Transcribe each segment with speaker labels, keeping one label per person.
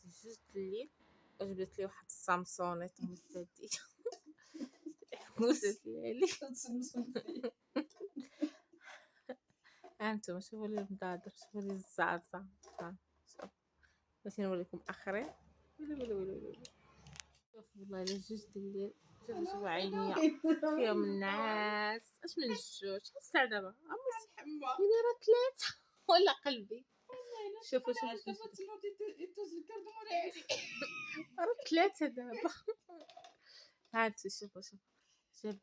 Speaker 1: جوج الليل وجبت لي واحد السامسونيط مستدير موسى ديالي. هانتوما شوفوا لي المدادر، شوفوا لي الزعزع. باش نوريكم اخرين. ويلي شوف والله الا جوج الليل. شوفوا عينيا فيهم النعاس. اش من جوج شحال الساعه دابا؟ ويلي راه 3 ولا قلبي. شوفوا راه 3 دابا. هانتو شوفوا جاب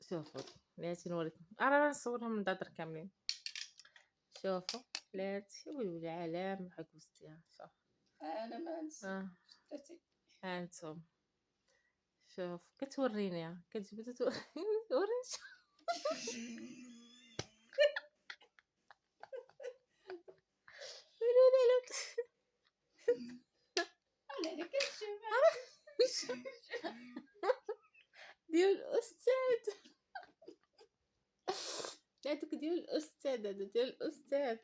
Speaker 1: شوفوا بلاتي نوريكم. راه نصورهم من دادر كاملين. شوفوا بلاتي ويلي العالم حق وسطيها. شوف
Speaker 2: انا ما نسيت
Speaker 1: هانتم شوف كتوريني كتجبد وريني.
Speaker 2: انا كنشوف
Speaker 1: ديال الاستاذ. هذاك ديال الاستاذ، هذا ديال الاستاذ.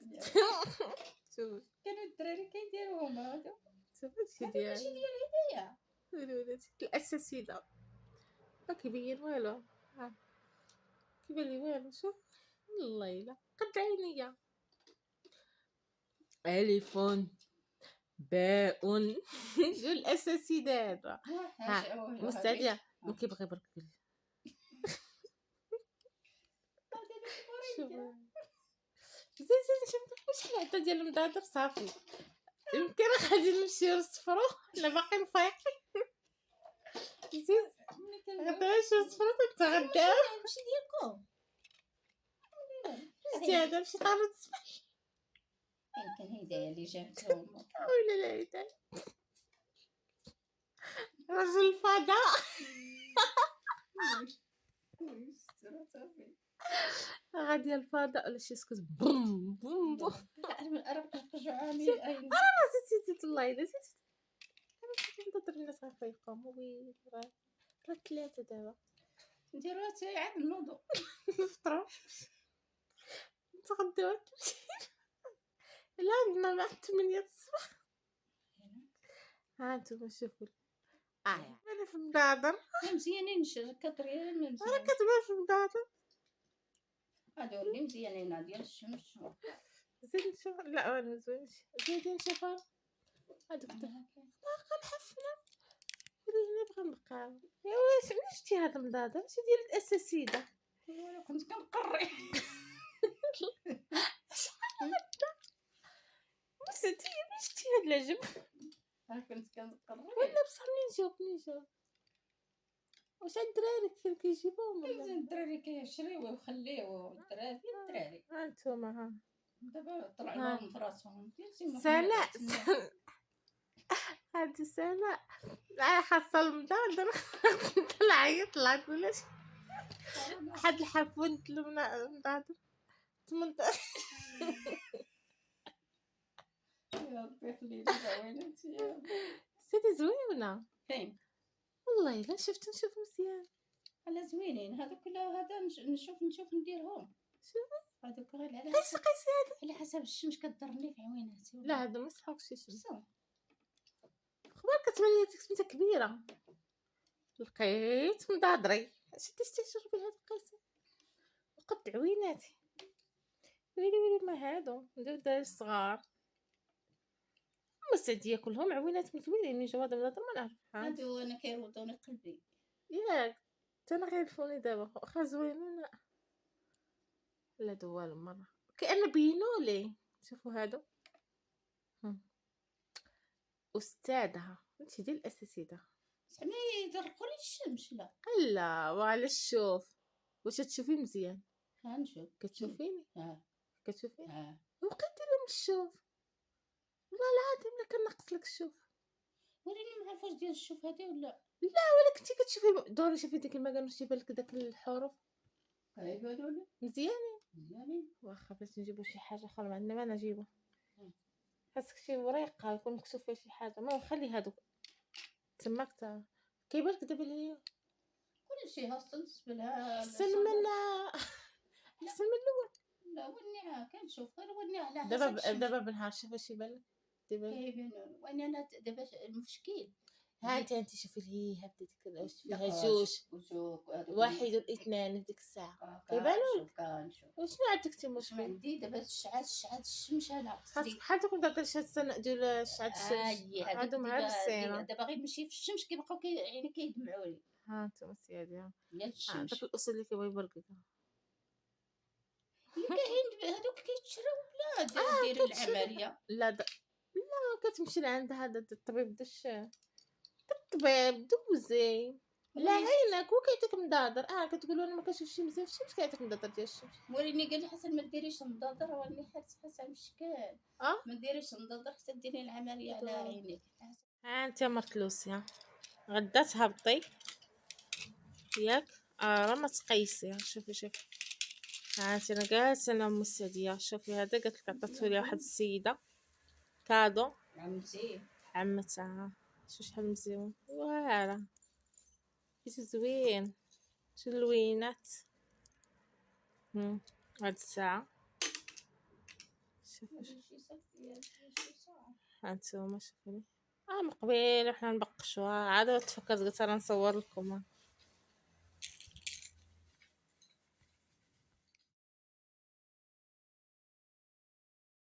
Speaker 1: شوف
Speaker 2: كانوا الدراري كيديروهم هادو.
Speaker 1: شوف هادشي
Speaker 2: ماشي
Speaker 1: ديال
Speaker 2: ديال هدايا.
Speaker 1: ولادي الاساسيده ما كيبين والو. كيبان لي والو. شوف والله الا قد عينيا. الف باء جو الاساسي دابا. ها مستعديه ما كيبغي برك شوف زين شوف واش شحال ديال المدادر صافي. يمكن غادي نمشيو نصفرو حنا باقيين فايقين. زين غدا نمشيو نصفرو تنتغداو.
Speaker 2: ماشي ديالكم.
Speaker 1: شتي هذا ماشي طالب الصباح.
Speaker 2: يمكن هدايا اللي جابتهم.
Speaker 1: ويلي العيدان رجل الفضاء. غادي الفضاء ولا شي سكوت بوم بوم بوم. نسيت الله الا نسيت. نضرب الناس غيفيقهم. وي راه 3 دابا.
Speaker 2: نديرو عاد نوضو
Speaker 1: نفطرو نتغداو. لا عندنا مع 8 الصباح. ها انتم شوفوا انا في المدادر.
Speaker 2: مزيانين كطريان
Speaker 1: انا
Speaker 2: مزيان.
Speaker 1: كتبان في المدادر.
Speaker 2: هادو اللي مزيانين ديال الشمس.
Speaker 1: زين نشوف. لا ما زوينش. زيدين نشوفها. هادوك باقا محفله. ولي نبغى نبقاو. يا واش شتي هذا المدادر شي ديال الاساسيده.
Speaker 2: وانا كنت كنقري.
Speaker 1: نسيتي شتي هاد العجب.
Speaker 2: كنت كنقري.
Speaker 1: ولا بصح منين جاو واش الدراري كيجيبوهم ولا
Speaker 2: الدراري كيشريوه ويخليوه. الدراري
Speaker 1: هانتوما ها
Speaker 2: دابا طلع لهم في راسهم.
Speaker 1: سناء هادي سناء حاصه المدادر. طلعت ولا شي واحد الحفون المدادر 18.
Speaker 2: يا ربي يخليك زوينتي.
Speaker 1: سيدي زوينه
Speaker 2: فين
Speaker 1: والله الا نشوف مزيان.
Speaker 2: على زوينين هذوك. هذا نشوف نديرهم.
Speaker 1: شوفي
Speaker 2: هذوك غير على
Speaker 1: قيسي هذا
Speaker 2: على حسب الشمس كضرني في عويناتي.
Speaker 1: لا هذا ما يسحقش الشمس.
Speaker 2: صح.
Speaker 1: خبارك كتبان لي ديك سميتها كبيره. لقيت مدادري شتي جربي هاد القيسه وقد عويناتي. ويلي ما هادو ندير الدراري الصغار. مستعديه كلهم عوينات مزوينين. من جواد مدادر ما نعرف.
Speaker 2: هادو انا كيردوني قلبي.
Speaker 1: ياك انا غيلفوني دابا واخا زوينين. لا دوال مره كأن بينولي. شوفوا هادو استاذها انت ديال الاساسيده.
Speaker 2: زعما يدرقوا لي الشمس.
Speaker 1: لا وعلاش شوف واش تشوفي مزيان.
Speaker 2: ها نشوف.
Speaker 1: كتشوفيني كتشوفيني وبقيت ديري من الشوف. والله العظيم الا كنقص لك الشوف.
Speaker 2: وريني ما عرفاش ديال الشوف هادي ولا
Speaker 1: ولا كنتي كتشوفي دوري شوفي ديك ما كانوش يبان لك داك الحروف
Speaker 2: يبانوا
Speaker 1: مزيانين. واخا باش نجيبو شي حاجه اخرى ما عندنا ما نجيبو. خاصك شي وريقه يكون مكتوب فيها شي حاجه. ما نخلي هادوك تماك كيبان لك دابا لي
Speaker 2: كلشي خاص تنسب لها.
Speaker 1: احسن من الاول.
Speaker 2: لا وني كنشوف غير وني على حسب
Speaker 1: دابا
Speaker 2: الشمس
Speaker 1: دابا بالنهار شوفي اش يبان لك دابا.
Speaker 2: كيبانوا، واني انا دابا المشكل
Speaker 1: ها انت شوفي الهيها بدات كنعس
Speaker 2: لا
Speaker 1: فيها جوج،
Speaker 2: وجوك وهذوك
Speaker 1: واحد والاثنان في ديك الساعه كيبانوا لك.
Speaker 2: كنشوف كنشوف.
Speaker 1: وشنو عندك انت
Speaker 2: واش ما
Speaker 1: مشكل؟
Speaker 2: عندي دابا الشعاع الشمس انا
Speaker 1: خاصك
Speaker 2: خصني.
Speaker 1: بحال دوك الدردشه السنة ديال اشعه الشمس
Speaker 2: هذوك
Speaker 1: هادو مع السيره.
Speaker 2: دابا غير نمشي في الشمس كيبقاو يعني كيدمعوا لي.
Speaker 1: ها انتم سيادي ها
Speaker 2: لا
Speaker 1: داك
Speaker 2: الشمس
Speaker 1: الاسد اللي كيبغي يبرقق.
Speaker 2: اللي كاين هذوك كيتشراو بلا ديروا
Speaker 1: كتشري
Speaker 2: العمليه.
Speaker 1: لا كتمشي لعند هذا الطبيب الطبيب دوزي لا عينك وكيعطيك مضادر. كتقولوا انا ما كنشوفش مزيان في الشمس كيعطيك مضادر ديال الشمس.
Speaker 2: وريني قال لي حسن ما ديريش مضادر، راني حاسه مشكل. ما ديريش مضادر حتى ديري العمليه على عينيك.
Speaker 1: ها انت مرتلوسيا غدا تهبطي ياك راه ما تقيسي. شوفي ها انت انا جالسه انا ام السعديه. شوفي هذا قالت لك عطاتو ليها واحد السيده كادو
Speaker 2: عمتي
Speaker 1: عمتها. شو شحال مزيون واعره كيف زوين شو اللوينات. هاد الساعه شوفي هانتوما شوفوني من قبيل وحنا نبقشوها عاد تفكرت قلت راه نصور لكم.